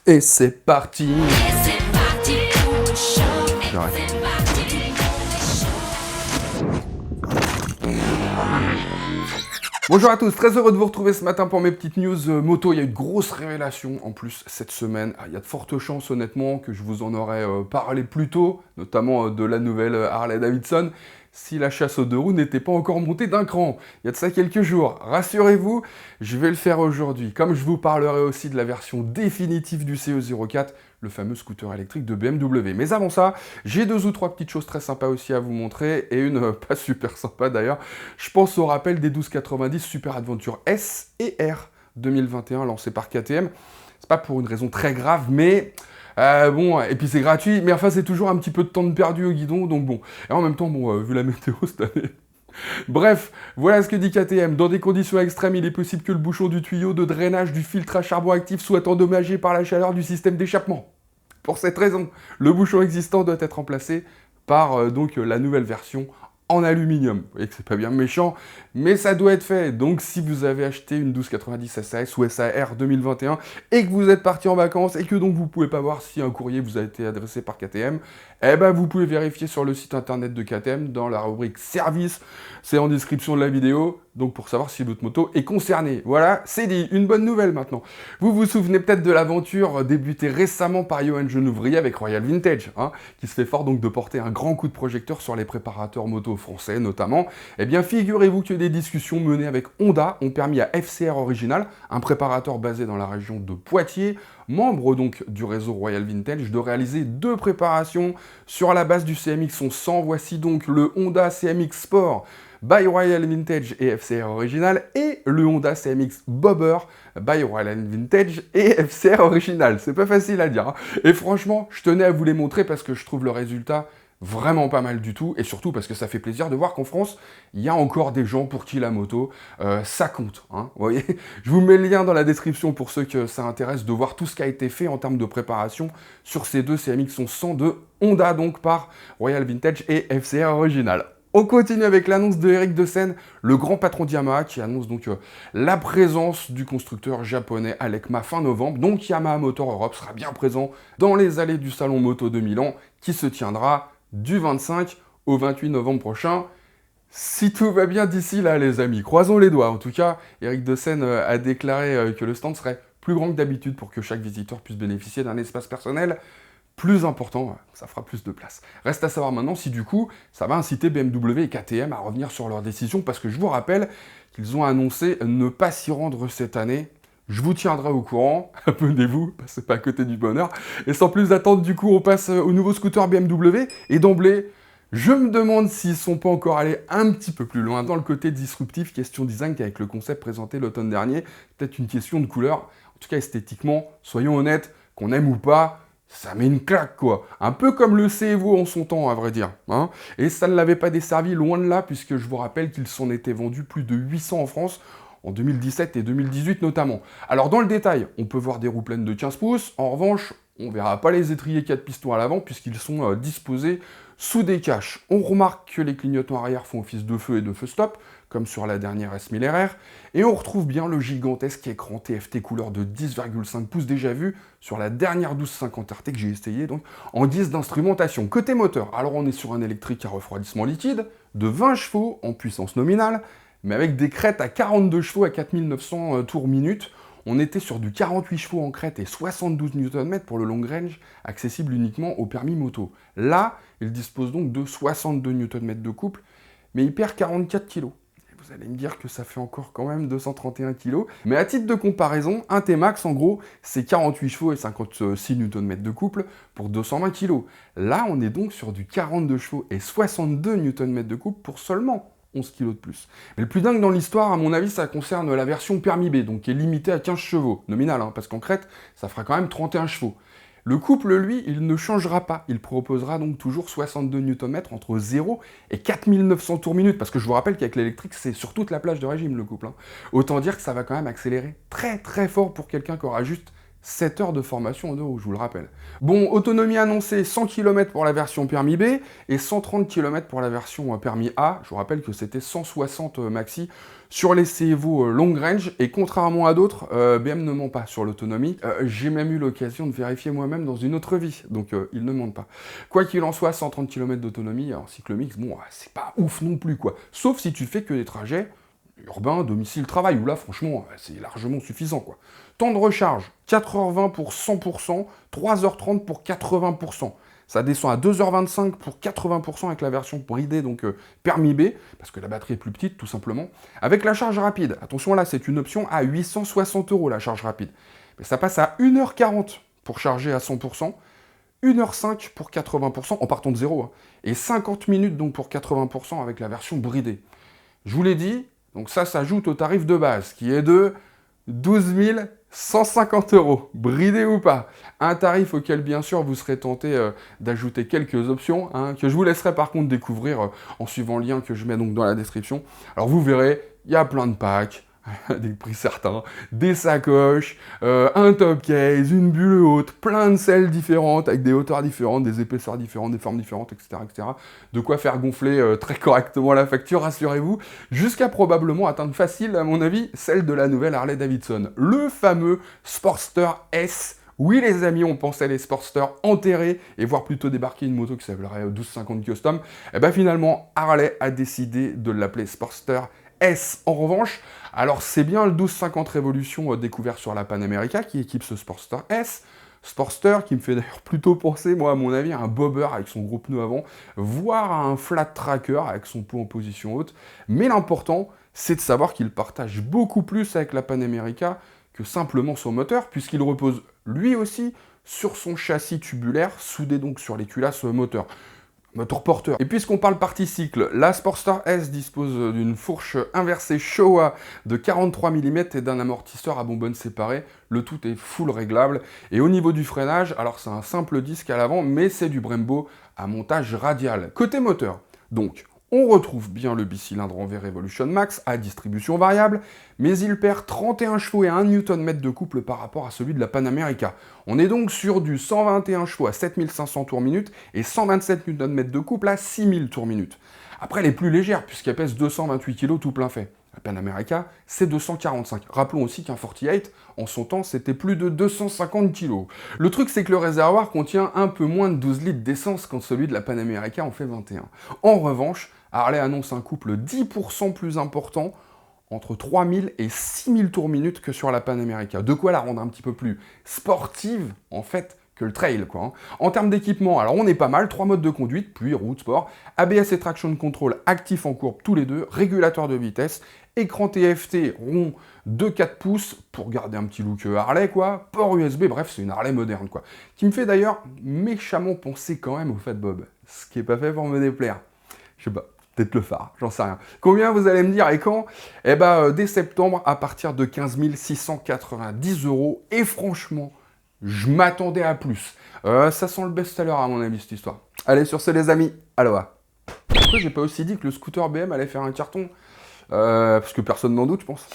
Et c'est parti. Bonjour à tous, très heureux de vous retrouver ce matin pour mes petites news moto. Il y a eu de grosses révélations en plus cette semaine. Il y a de fortes chances honnêtement que je vous en aurais parlé plus tôt, notamment de la nouvelle Harley Davidson, si la chasse aux deux roues n'était pas encore montée d'un cran. Il y a de ça quelques jours. Rassurez-vous, je vais le faire aujourd'hui. Comme je vous parlerai aussi de la version définitive du CE04, le fameux scooter électrique de BMW. Mais avant ça, j'ai deux ou trois petites choses très sympas aussi à vous montrer, et une pas super sympa d'ailleurs. Je pense au rappel des 1290 Super Adventure S et R 2021 lancé par KTM. C'est pas pour une raison très grave, mais bon, et puis c'est gratuit, mais enfin c'est toujours un petit peu de temps de perdu au guidon, donc bon. Et en même temps, bon, vu la météo cette année... Bref, voilà ce que dit KTM. Dans des conditions extrêmes, il est possible que le bouchon du tuyau de drainage du filtre à charbon actif soit endommagé par la chaleur du système d'échappement. Pour cette raison, le bouchon existant doit être remplacé par donc la nouvelle version en aluminium. Vous voyez que c'est pas bien méchant, mais ça doit être fait. Donc si vous avez acheté une 1290 SAS ou SAR 2021 et que vous êtes parti en vacances et que donc vous pouvez pas voir si un courrier vous a été adressé par KTM, eh ben vous pouvez vérifier sur le site internet de KTM dans la rubrique service. C'est en description de la vidéo, donc pour savoir si votre moto est concernée. Voilà, c'est dit, une bonne nouvelle maintenant. Vous vous souvenez peut-être de l'aventure débutée récemment par Johan Genouvrier avec Royal Vintage, qui se fait fort donc de porter un grand coup de projecteur sur les préparateurs moto français notamment. Eh bien figurez-vous que des discussions menées avec Honda ont permis à FCR Original, un préparateur basé dans la région de Poitiers, membre donc du réseau Royal Vintage, de réaliser deux préparations sur la base du CMX 1100. Voici donc le Honda CMX Sport by Royal Vintage et FCR Original, et le Honda CMX Bobber by Royal Vintage et FCR Original. C'est pas facile à dire, Et franchement, je tenais à vous les montrer parce que je trouve le résultat vraiment pas mal du tout, et surtout parce que ça fait plaisir de voir qu'en France, il y a encore des gens pour qui la moto, ça compte, Vous voyez, je vous mets le lien dans la description pour ceux que ça intéresse de voir tout ce qui a été fait en termes de préparation sur ces deux CMX 1100 de Honda, donc par Royal Vintage et FCR Original. On continue avec l'annonce de Eric de Seine, le grand patron d'Yamaha, qui annonce donc la présence du constructeur japonais Alekma fin novembre. Donc Yamaha Motor Europe sera bien présent dans les allées du salon moto de Milan, qui se tiendra du 25 au 28 novembre prochain. Si tout va bien d'ici là, les amis, croisons les doigts. En tout cas, Eric de Seine a déclaré que le stand serait plus grand que d'habitude pour que chaque visiteur puisse bénéficier d'un espace personnel plus important, ça fera plus de place. Reste à savoir maintenant si du coup, ça va inciter BMW et KTM à revenir sur leur décision, parce que je vous rappelle qu'ils ont annoncé ne pas s'y rendre cette année. Je vous tiendrai au courant, abonnez-vous, passez pas à côté du bonheur. Et sans plus attendre, du coup, on passe au nouveau scooter BMW, et d'emblée, je me demande s'ils sont pas encore allés un petit peu plus loin dans le côté disruptif, question design, qu'avec le concept présenté l'automne dernier, peut-être une question de couleur. En tout cas, esthétiquement, soyons honnêtes, qu'on aime ou pas, ça met une claque, quoi. Un peu comme le CEVO en son temps, à vrai dire. Et ça ne l'avait pas desservi, loin de là, puisque je vous rappelle qu'ils s'en étaient vendus plus de 800 en France, en 2017 et 2018 notamment. Alors dans le détail, on peut voir des roues pleines de 15 pouces. En revanche, on verra pas les étriers 4 pistons à l'avant, puisqu'ils sont disposés sous des caches. On remarque que les clignotants arrière font office de feu et de feu stop, comme sur la dernière S1000 RR, et on retrouve bien le gigantesque écran TFT couleur de 10,5 pouces déjà vu sur la dernière 1250 RT que j'ai essayé, donc en guise d'instrumentation. Côté moteur, alors on est sur un électrique à refroidissement liquide, de 20 chevaux en puissance nominale, mais avec des crêtes à 42 chevaux à 4900 tours minute. On était sur du 48 chevaux en crête et 72 Nm pour le long range, accessible uniquement au permis moto. Là, il dispose donc de 62 Nm de couple, mais il perd 44 kg. Vous allez me dire que ça fait encore quand même 231 kg. Mais à titre de comparaison, un T-Max, en gros, c'est 48 chevaux et 56 Nm de couple pour 220 kg. Là, on est donc sur du 42 chevaux et 62 Nm de couple pour seulement 11 kg de plus. Mais le plus dingue dans l'histoire, à mon avis, ça concerne la version permis B, donc qui est limitée à 15 chevaux, nominal, parce qu'en crête, ça fera quand même 31 chevaux. Le couple, lui, il ne changera pas. Il proposera donc toujours 62 Nm entre 0 et 4900 tours minute, parce que je vous rappelle qu'avec l'électrique, c'est sur toute la plage de régime, le couple. Autant dire que ça va quand même accélérer très très fort pour quelqu'un qui aura juste 7 heures de formation en euros, je vous le rappelle. Bon, autonomie annoncée, 100 km pour la version permis B et 130 km pour la version permis A. Je vous rappelle que c'était 160 maxi sur les CEVO long range. Et contrairement à d'autres, BM ne ment pas sur l'autonomie. J'ai même eu l'occasion de vérifier moi-même dans une autre vie. Donc, il ne ment pas. Quoi qu'il en soit, 130 km d'autonomie en cycle mix, bon, c'est pas ouf non plus, quoi. Sauf si tu fais que des trajets urbain, domicile, travail, où là, franchement, c'est largement suffisant, quoi. Temps de recharge, 4h20 pour 100%, 3h30 pour 80%. Ça descend à 2h25 pour 80% avec la version bridée, donc permis B, parce que la batterie est plus petite, tout simplement. Avec la charge rapide, attention là, c'est une option à 860 € la charge rapide. Mais ça passe à 1h40 pour charger à 100%, 1h05 pour 80% en partant de zéro, hein, et 50 minutes donc pour 80% avec la version bridée. Je vous l'ai dit, donc ça s'ajoute au tarif de base, qui est de 12 150 €, bridé ou pas. Un tarif auquel, bien sûr, vous serez tenté d'ajouter quelques options, hein, que je vous laisserai par contre découvrir en suivant le lien que je mets donc dans la description. Alors vous verrez, il y a plein de packs, des prix certains, des sacoches, un top case, une bulle haute, plein de selles différentes, avec des hauteurs différentes, des épaisseurs différentes, des formes différentes, etc. etc. De quoi faire gonfler très correctement la facture, rassurez-vous, jusqu'à probablement atteindre facile, à mon avis, celle de la nouvelle Harley Davidson, le fameux Sportster S. Oui les amis, on pensait les Sportsters enterrés et voir plutôt débarquer une moto qui s'appellerait 1250 Custom. Et bien finalement, Harley a décidé de l'appeler Sportster S. En revanche, alors c'est bien le 1250 Revolution découvert sur la Pan America qui équipe ce Sportster S. Sportster qui me fait d'ailleurs plutôt penser, moi à mon avis, à un bobber avec son gros pneu avant, voire à un flat tracker avec son pot en position haute. Mais l'important, c'est de savoir qu'il partage beaucoup plus avec la Pan America que simplement son moteur, puisqu'il repose lui aussi sur son châssis tubulaire, soudé donc sur les culasses moteur. Moteur porteur. Et puisqu'on parle partie cycle, la Sportster S dispose d'une fourche inversée Showa de 43 mm et d'un amortisseur à bonbonne séparée. Le tout est full réglable. Et au niveau du freinage, alors c'est un simple disque à l'avant, mais c'est du Brembo à montage radial. Côté moteur, donc, on retrouve bien le bicylindre en V Revolution Max à distribution variable, mais il perd 31 chevaux et 1 Nm de couple par rapport à celui de la Pan America. On est donc sur du 121 chevaux à 7500 tours minute et 127 Nm de couple à 6000 tours minute. Après, elle est plus légère puisqu'elle pèse 228 kg tout plein fait. La Pan America, c'est 245. Rappelons aussi qu'un 48, en son temps, c'était plus de 250 kg. Le truc, c'est que le réservoir contient un peu moins de 12 litres d'essence quand celui de la Pan America en fait 21. En revanche, Harley annonce un couple 10% plus important entre 3000 et 6000 tours minute que sur la Pan America. De quoi la rendre un petit peu plus sportive, en fait, que le trail, quoi. Hein. En termes d'équipement, alors on est pas mal, 3 modes de conduite, pluie, route, sport, ABS et traction control actifs en courbe tous les deux, régulateur de vitesse, écran TFT rond de 4 pouces pour garder un petit look Harley, quoi, port USB, bref, c'est une Harley moderne, quoi. Qui me fait d'ailleurs méchamment penser quand même au Fat Bob, ce qui est pas fait pour me déplaire. Je sais pas. Peut-être le phare, j'en sais rien. Combien vous allez me dire et quand? Eh ben, dès septembre, à partir de 15 690 €. Et franchement, je m'attendais à plus. Ça sent le best-seller à mon avis, cette histoire. Allez, sur ce les amis, aloha. Pourquoi j'ai pas aussi dit que le scooter BM allait faire un carton? Parce que personne n'en doute, je pense.